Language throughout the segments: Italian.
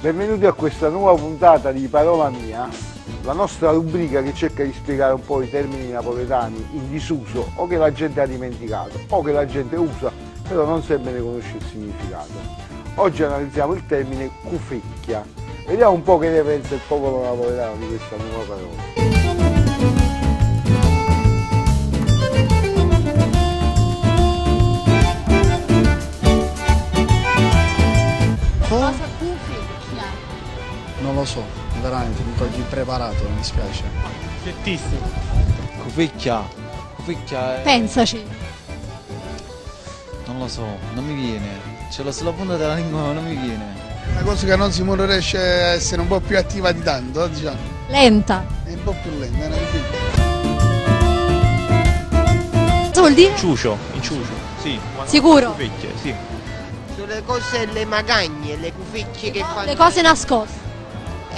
Benvenuti a questa nuova puntata di Parola Mia, la nostra rubrica che cerca di spiegare un po' i termini napoletani in disuso o che la gente ha dimenticato o che la gente usa però non sempre ne conosce il significato. Oggi analizziamo il termine cufecchia. Vediamo un po' che ne pensa il popolo napoletano di questa nuova parola. Non lo so, veramente, mi togli impreparato, mi dispiace. Certissimo. Cufecchia è... Pensaci. Non lo so, non mi viene. Ce l'ho sulla punta della lingua ma non mi viene. Una cosa che non si riesce a essere un po' più attiva di tanto, diciamo. Lenta. È un po' più lenta, è una Cosa vuol dire? Inciucio, sì. Sicuro? Cufecchie, sì. Sono le cose, le magagne, le cufecchie che fanno. Le cose nascoste.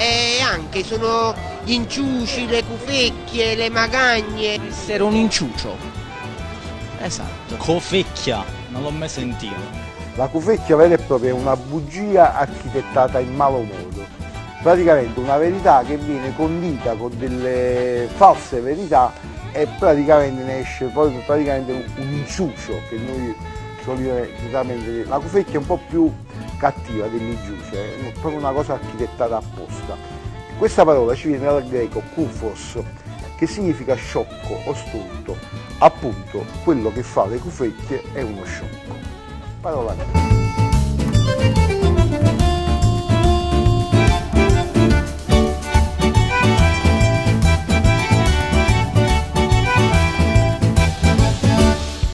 E anche sono gli inciuci, le cufecchie, le magagne. Essere un inciucio. Esatto. Cofecchia, non l'ho mai sentito. La cufecchia vera e propria è una bugia architettata in malo modo, praticamente una verità che viene condita con delle false verità e praticamente ne esce poi un inciucio che noi solitamente. La cufecchia è un po' più cattiva dell'inciucio, è proprio una cosa architettata apposta. Questa parola ci viene dal greco kufos, che significa sciocco o stolto, appunto quello che fa le cufecchie è uno sciocco. Parola mia.